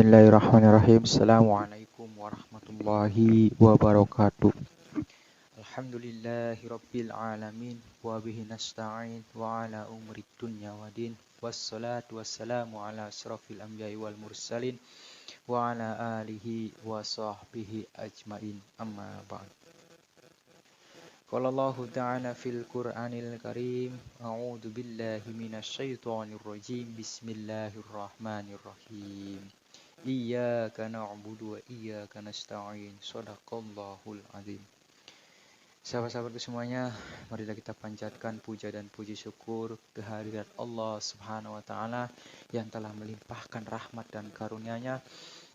Bismillahirrahmanirrahim. Assalamualaikum warahmatullahi wabarakatuh. Alhamdulillahirabbil alamin wa bihi nasta'in wa ala umuri dunya waddin. Wassalatu wassalamu ala asrofil anbiya'i wal mursalin wa ala alihi wa sahbihi ajmain. Amma ba'd. Qala Allahu ta'ala fil Qur'anil Karim, a'udzu billahi minasy syaithanir rajim. Bismillahirrahmanirrahim. Iyyaka na'budu wa iyyaka nasta'in. Shadaqallahul azim. Sahabat-sahabatku semuanya, marilah kita panjatkan puja dan puji syukur kehadirat Allah Subhanahu wa taala yang telah melimpahkan rahmat dan karunia-Nya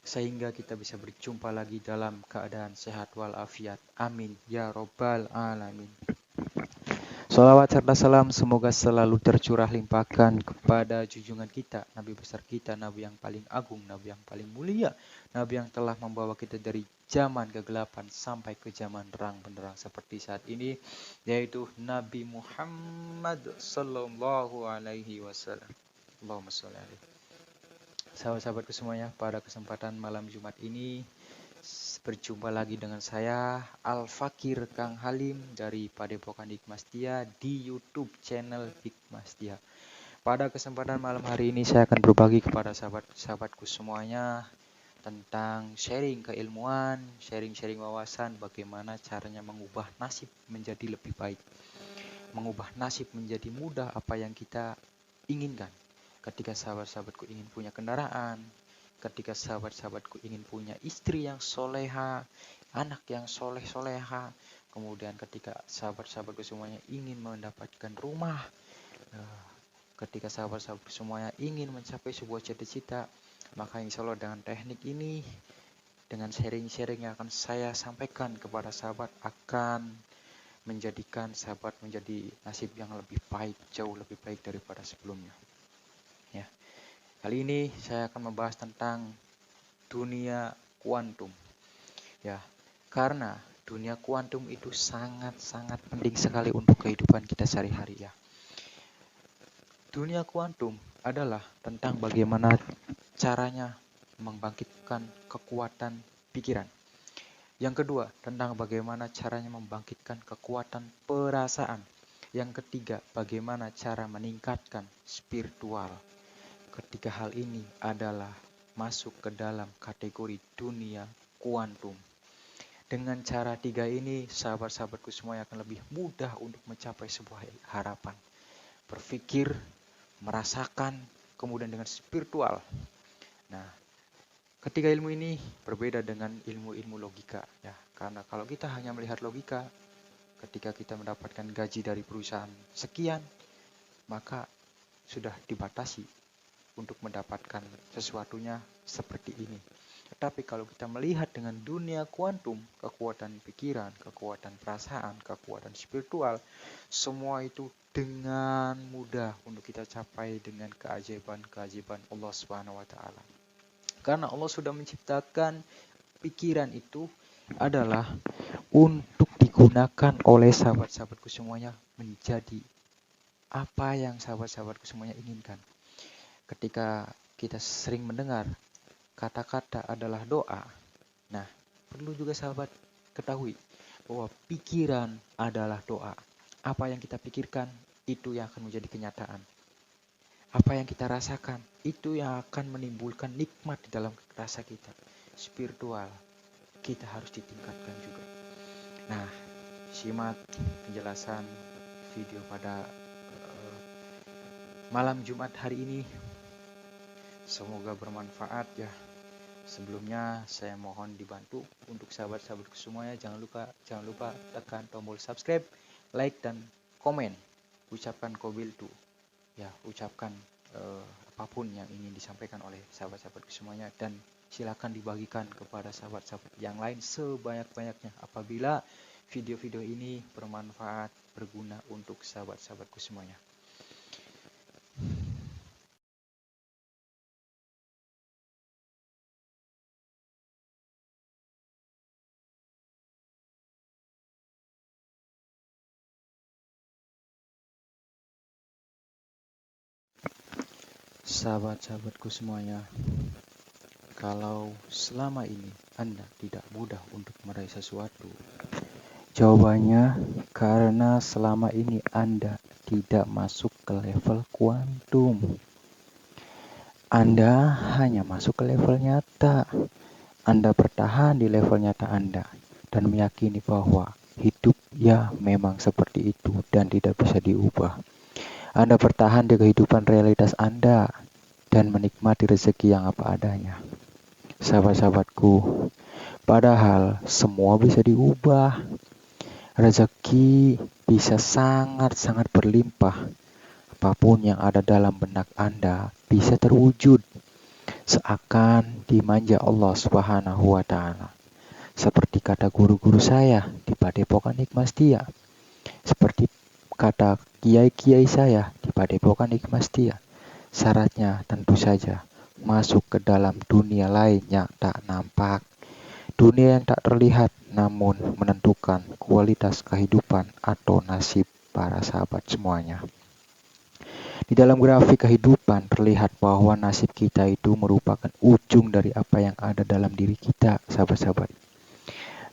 sehingga kita bisa berjumpa lagi dalam keadaan sehat walafiat. Amin ya robbal alamin. Salawat serta salam semoga selalu tercurah limpahkan kepada junjungan kita, Nabi besar kita, Nabi yang paling agung, Nabi yang paling mulia, Nabi yang telah membawa kita dari zaman kegelapan sampai ke zaman terang benderang seperti saat ini, yaitu Nabi Muhammad sallallahu alaihi wasallam. Allahumma sholli alaihi. Sahabat-sahabatku semuanya, pada kesempatan malam Jumat ini berjumpa lagi dengan saya Al-Fakir Kang Halim dari Padepokan Hikmah Setia di YouTube channel Hikmah Setia. Pada kesempatan malam hari ini saya akan berbagi kepada sahabat-sahabatku semuanya tentang sharing keilmuan, sharing wawasan bagaimana caranya mengubah nasib menjadi lebih baik. Mengubah nasib menjadi mudah apa yang kita inginkan. Ketika sahabat-sahabatku ingin punya kendaraan, ketika sahabat-sahabatku ingin punya istri yang soleha, anak yang soleha, kemudian ketika sahabat-sahabatku semuanya ingin mendapatkan rumah, ketika sahabat-sahabatku semuanya ingin mencapai sebuah cita-cita, maka insya Allah dengan teknik ini, dengan sharing-sharing yang akan saya sampaikan kepada sahabat akan menjadikan sahabat menjadi nasib yang lebih baik, jauh lebih baik daripada sebelumnya. Ya. Kali ini saya akan membahas tentang dunia kuantum. Ya, karena dunia kuantum itu sangat-sangat penting sekali untuk kehidupan kita sehari-hari ya. Dunia kuantum adalah tentang bagaimana caranya membangkitkan kekuatan pikiran. Yang kedua, tentang bagaimana caranya membangkitkan kekuatan perasaan. Yang ketiga, bagaimana cara meningkatkan spiritual. Ketiga hal ini adalah masuk ke dalam kategori dunia kuantum. Dengan cara tiga ini, sahabat-sahabatku semuanya akan lebih mudah untuk mencapai sebuah harapan. Berpikir, merasakan, kemudian dengan spiritual. Nah, ketiga ilmu ini berbeda dengan ilmu-ilmu logika. Ya, karena kalau kita hanya melihat logika, ketika kita mendapatkan gaji dari perusahaan sekian, maka sudah dibatasi untuk mendapatkan sesuatunya seperti ini. Tetapi kalau kita melihat dengan dunia kuantum, kekuatan pikiran, kekuatan perasaan, kekuatan spiritual, semua itu dengan mudah untuk kita capai dengan keajaiban-keajaiban Allah Subhanahu wa taala. Karena Allah sudah menciptakan pikiran itu adalah untuk digunakan oleh sahabat-sahabatku semuanya menjadi apa yang sahabat-sahabatku semuanya inginkan. Ketika kita sering mendengar kata-kata adalah doa, nah perlu juga sahabat ketahui bahwa pikiran adalah doa. Apa yang kita pikirkan itu yang akan menjadi kenyataan. Apa yang kita rasakan itu yang akan menimbulkan nikmat di dalam rasa kita. Spiritual kita harus ditingkatkan juga. Nah, simak penjelasan video pada malam Jumat hari ini. Semoga bermanfaat ya. Sebelumnya saya mohon dibantu untuk sahabat-sahabatku semuanya, jangan lupa tekan tombol subscribe, like dan komen. Ucapkan qabil tu. Ya, ucapkan apapun yang ingin disampaikan oleh sahabat-sahabatku semuanya, dan silakan dibagikan kepada sahabat-sahabat yang lain sebanyak-banyaknya apabila video-video ini bermanfaat, berguna untuk sahabat-sahabatku semuanya. Sahabat-sahabatku semuanya, kalau selama ini Anda tidak mudah untuk meraih sesuatu? Jawabannya, karena selama ini Anda tidak masuk ke level kuantum. Anda hanya masuk ke level nyata. Anda bertahan di level nyata Anda dan meyakini bahwa hidup ya memang seperti itu dan tidak bisa diubah. Anda bertahan di kehidupan realitas Anda dan menikmati rezeki yang apa adanya. Sahabat-sahabatku, padahal semua bisa diubah. Rezeki bisa sangat-sangat berlimpah. Apapun yang ada dalam benak Anda bisa terwujud. Seakan dimanja Allah Subhanahu wa Ta'ala. Seperti kata guru-guru saya di Padepokan Hikmastia. Seperti kata kiai-kiai saya di Padepokan Hikmastia. Syaratnya tentu saja masuk ke dalam dunia lain yang tak nampak. Dunia yang tak terlihat namun menentukan kualitas kehidupan atau nasib para sahabat semuanya. Di dalam grafik kehidupan terlihat bahwa nasib kita itu merupakan ujung dari apa yang ada dalam diri kita, sahabat-sahabat.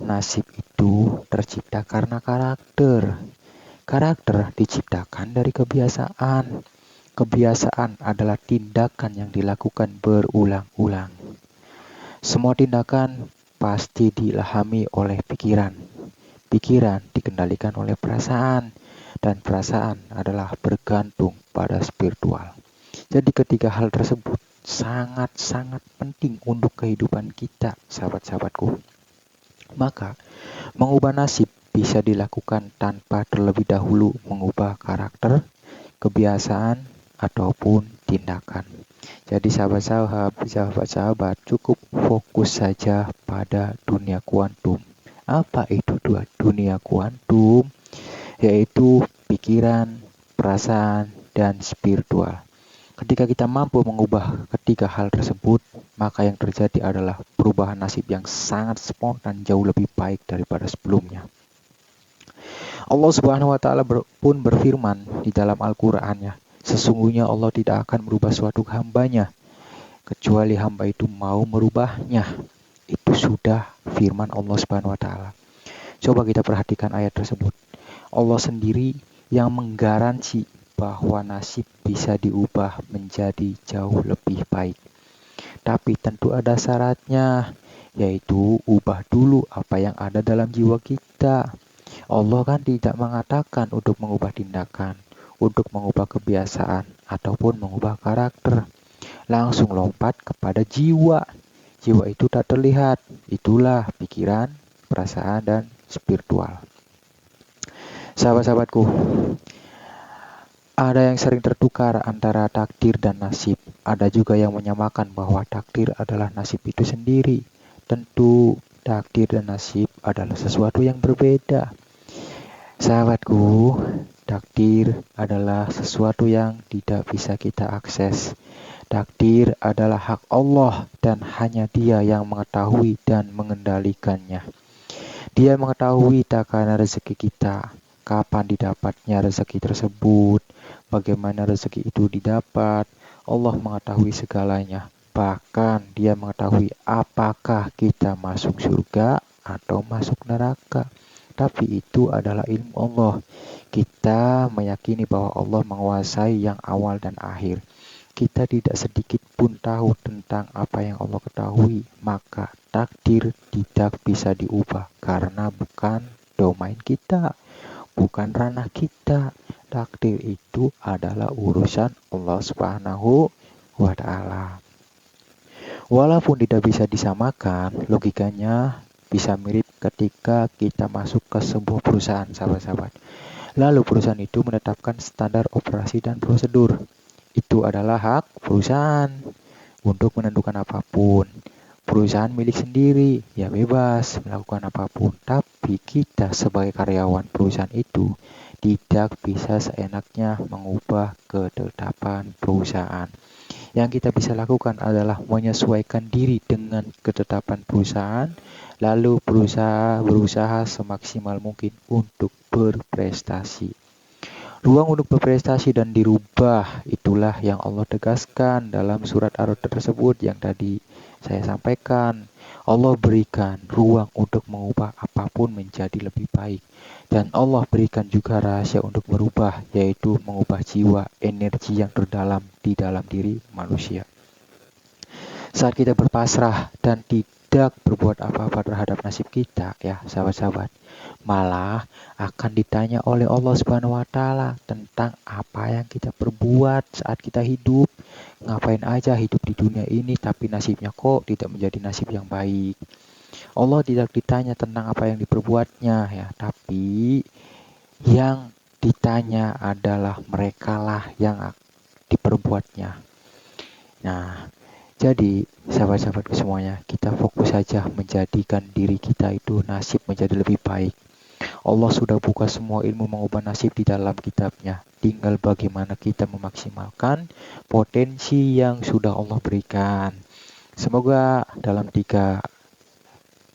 Nasib itu tercipta karena karakter. Karakter diciptakan dari kebiasaan. Kebiasaan adalah tindakan yang dilakukan berulang-ulang. Semua tindakan pasti diilhami oleh pikiran. Pikiran dikendalikan oleh perasaan. Dan perasaan adalah bergantung pada spiritual. Jadi ketiga hal tersebut sangat-sangat penting untuk kehidupan kita, sahabat-sahabatku. Maka, mengubah nasib bisa dilakukan tanpa terlebih dahulu mengubah karakter, kebiasaan, ataupun tindakan. Jadi sahabat-sahabat cukup fokus saja pada dunia kuantum. Apa itu dunia kuantum? Yaitu pikiran, perasaan, dan spiritual. Ketika kita mampu mengubah ketiga hal tersebut, maka yang terjadi adalah perubahan nasib yang sangat spontan jauh lebih baik daripada sebelumnya. Allah Subhanahu wa Ta'ala pun berfirman di dalam Al-Qur'annya, sesungguhnya Allah tidak akan merubah suatu hambanya kecuali hamba itu mau merubahnya. Itu sudah firman Allah Subhanahu wa Ta'ala. Coba kita perhatikan ayat tersebut. Allah sendiri yang menggaransi bahwa nasib bisa diubah menjadi jauh lebih baik. Tapi tentu ada syaratnya, yaitu ubah dulu apa yang ada dalam jiwa kita. Allah kan tidak mengatakan untuk mengubah tindakan, untuk mengubah kebiasaan, ataupun mengubah karakter. Langsung lompat kepada jiwa. Jiwa itu tak terlihat, itulah pikiran, perasaan, dan spiritual. Sahabat-sahabatku, ada yang sering tertukar antara takdir dan nasib. Ada juga yang menyamakan bahwa takdir adalah nasib itu sendiri. Tentu takdir dan nasib adalah sesuatu yang berbeda. Sahabatku, takdir adalah sesuatu yang tidak bisa kita akses. Takdir adalah hak Allah dan hanya Dia yang mengetahui dan mengendalikannya. Dia mengetahui takaran rezeki kita, kapan didapatnya rezeki tersebut, bagaimana rezeki itu didapat. Allah mengetahui segalanya. Bahkan Dia mengetahui apakah kita masuk surga atau masuk neraka. Tapi itu adalah ilmu Allah. Kita meyakini bahwa Allah menguasai yang awal dan akhir. Kita tidak sedikit pun tahu tentang apa yang Allah ketahui, maka takdir tidak bisa diubah karena bukan domain kita, bukan ranah kita. Takdir itu adalah urusan Allah Subhanahu wa Ta'ala. Walaupun tidak bisa disamakan, logikanya bisa mirip ketika kita masuk ke sebuah perusahaan, sahabat-sahabat. Lalu perusahaan itu menetapkan standar operasi dan prosedur. Itu adalah hak perusahaan untuk menentukan apapun. Perusahaan milik sendiri, ya bebas melakukan apapun. Tapi kita sebagai karyawan perusahaan itu tidak bisa seenaknya mengubah ketetapan perusahaan. Yang kita bisa lakukan adalah menyesuaikan diri dengan ketetapan perusahaan, lalu berusaha semaksimal mungkin untuk berprestasi. Ruang untuk berprestasi dan dirubah, itulah yang Allah tegaskan dalam surat Ar-Ra'd tersebut yang tadi saya sampaikan, Allah berikan ruang untuk mengubah apapun menjadi lebih baik. Dan Allah berikan juga rahasia untuk merubah, yaitu mengubah jiwa, energi yang terdalam di dalam diri manusia. Saat kita berpasrah dan tidak berbuat apa-apa terhadap nasib kita, ya sahabat-sahabat, malah akan ditanya oleh Allah Subhanahu wa taala tentang apa yang kita perbuat saat kita hidup. Ngapain aja hidup di dunia ini tapi nasibnya kok tidak menjadi nasib yang baik. Allah tidak ditanya tentang apa yang diperbuatnya ya, tapi yang ditanya adalah merekalah yang diperbuatnya. Nah, jadi sahabat-sahabatku semuanya, kita fokus saja menjadikan diri kita itu nasib menjadi lebih baik. Allah sudah buka semua ilmu mengubah nasib di dalam kitabnya. Tinggal bagaimana kita memaksimalkan potensi yang sudah Allah berikan. Semoga dalam 3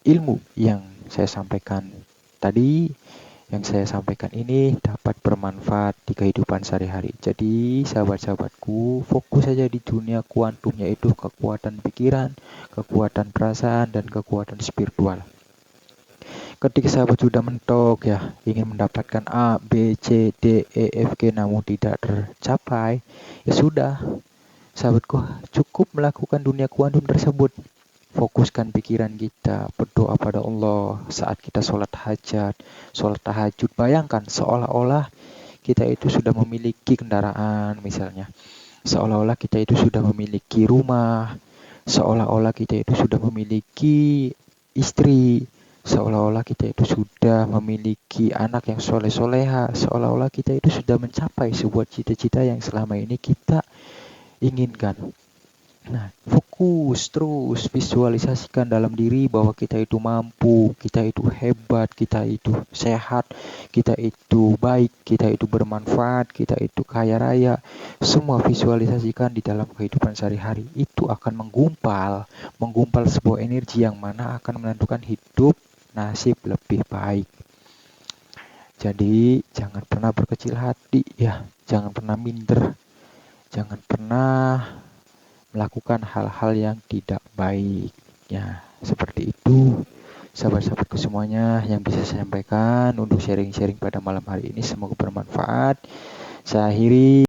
ilmu yang saya sampaikan tadi, yang saya sampaikan ini dapat bermanfaat di kehidupan sehari-hari. Jadi sahabat-sahabatku, fokus saja di dunia kuantum, yaitu kekuatan pikiran, kekuatan perasaan, dan kekuatan spiritual. Ketika sahabat sudah mentok ya, ingin mendapatkan A, B, C, D, E, F, G namun tidak tercapai, ya sudah, sahabatku cukup melakukan dunia kuantum tersebut. Fokuskan pikiran kita, berdoa pada Allah saat kita sholat hajat, sholat tahajud. Bayangkan seolah-olah kita itu sudah memiliki kendaraan misalnya. Seolah-olah kita itu sudah memiliki rumah. Seolah-olah kita itu sudah memiliki istri. Seolah-olah kita itu sudah memiliki anak yang soleh-soleha. Seolah-olah kita itu sudah mencapai sebuah cita-cita yang selama ini kita inginkan. Nah, fokus terus visualisasikan dalam diri bahwa kita itu mampu, kita itu hebat, kita itu sehat, kita itu baik, kita itu bermanfaat, kita itu kaya raya. Semua visualisasikan di dalam kehidupan sehari-hari. Itu akan menggumpal sebuah energi yang mana akan menentukan hidup nasib lebih baik. Jadi, jangan pernah berkecil hati ya, jangan pernah minder, jangan pernah melakukan hal-hal yang tidak baik. Ya, seperti itu. Sahabat-sahabatku semuanya yang bisa saya sampaikan untuk sharing-sharing pada malam hari ini, semoga bermanfaat. Saya akhiri.